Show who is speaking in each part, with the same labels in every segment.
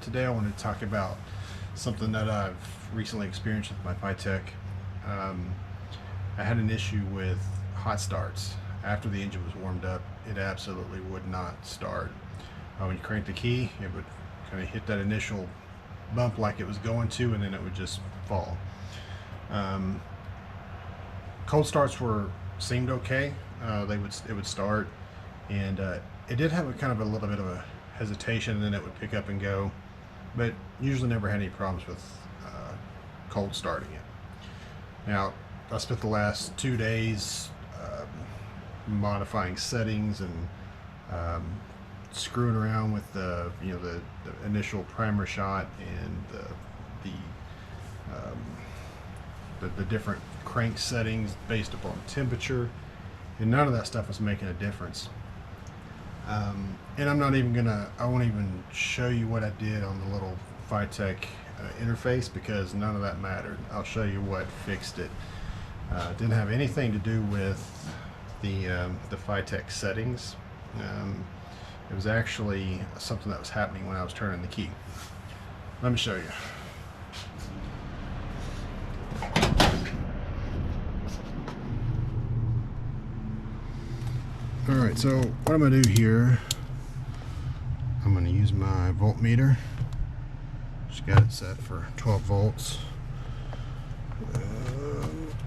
Speaker 1: Today I wanted to talk about something that I've recently experienced with my FiTech. I had an issue with hot starts. After the engine was warmed up, it absolutely would not start. When you crank the key, it would kind of hit that initial bump like it was going to, and then it would just fall. Cold starts seemed okay. It would start, and it did have a little bit of a hesitation, and then it would pick up and go, but usually never had any problems with cold starting it. Now, I spent the last 2 days modifying settings and screwing around with the initial primer shot and the different crank settings based upon temperature, and none of that stuff was making a difference. And I won't even show you what I did on the little FiTech interface, because none of that mattered. I'll show you what fixed it. It didn't have anything to do with the FiTech settings. It was actually something that was happening when I was turning the key. Let me show you. Alright, so what I'm going to do here, I'm going to use my voltmeter. Just got it set for 12 volts.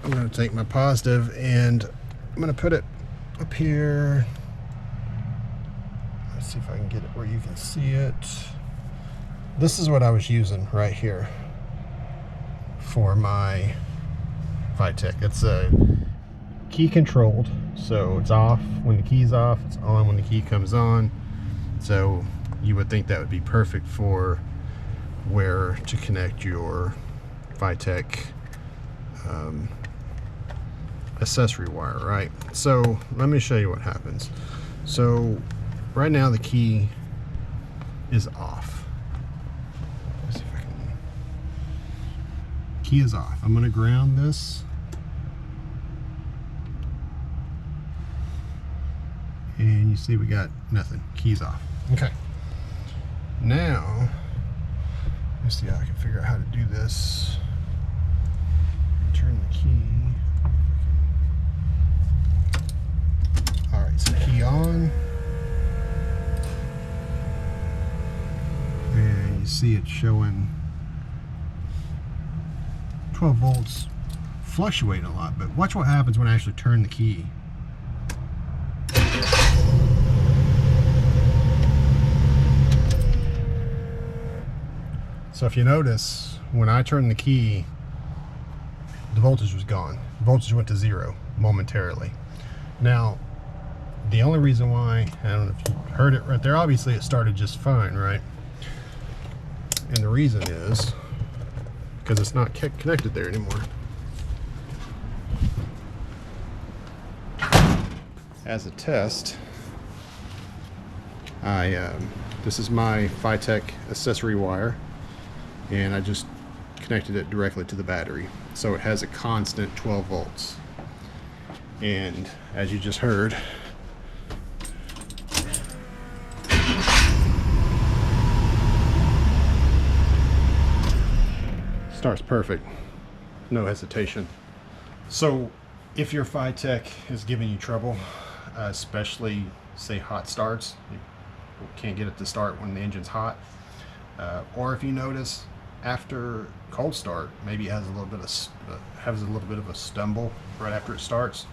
Speaker 1: I'm going to take my positive and I'm going to put it up here. Let's see if I can get it where you can see it. This is what I was using right here for my FiTech. It's a key controlled, so it's off when the key's off, it's on when the key comes on. So you would think that would be perfect for where to connect your FiTech accessory wire, right? So let me show you what happens. So right now the key is off. Let's see if I can. Key is off. I'm going to ground this. And you see we got nothing. Key's off. Okay. Now, let's see how I can figure out how to do this. Turn the key. Alright, so key on. And you see it showing 12 volts, fluctuating a lot, but watch what happens when I actually turn the key. So if you notice, when I turned the key, the voltage was gone. The voltage went to 0 momentarily. Now, the only reason why, I don't know if you heard it right there, obviously it started just fine, right? And the reason is because it's not connected there anymore. As a test, this is my FiTech accessory wire, and I just connected it directly to the battery, so it has a constant 12 volts. And as you just heard, starts perfect, no hesitation. So if your FiTech is giving you trouble, especially say hot starts, you can't get it to start when the engine's hot, or if you notice after cold start, maybe it has a little bit of a stumble right after it starts,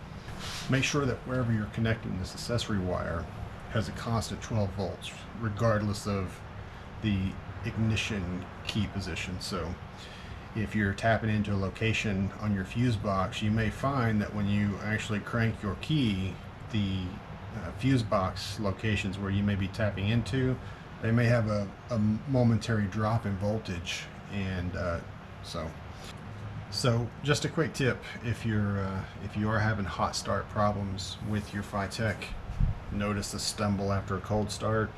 Speaker 1: make sure that wherever you're connecting this accessory wire has a constant 12 volts regardless of the ignition key position. So if you're tapping into a location on your fuse box, you may find that when you actually crank your key, the fuse box locations where you may be tapping into, they may have a momentary drop in voltage. And so just a quick tip: if you are having hot start problems with your FiTech, notice the stumble after a cold start,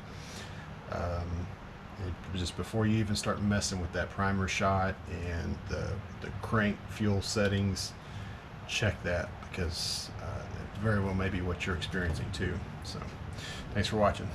Speaker 1: just before you even start messing with that primer shot and the crank fuel settings, check that, because it very well may be what you're experiencing too. So thanks for watching.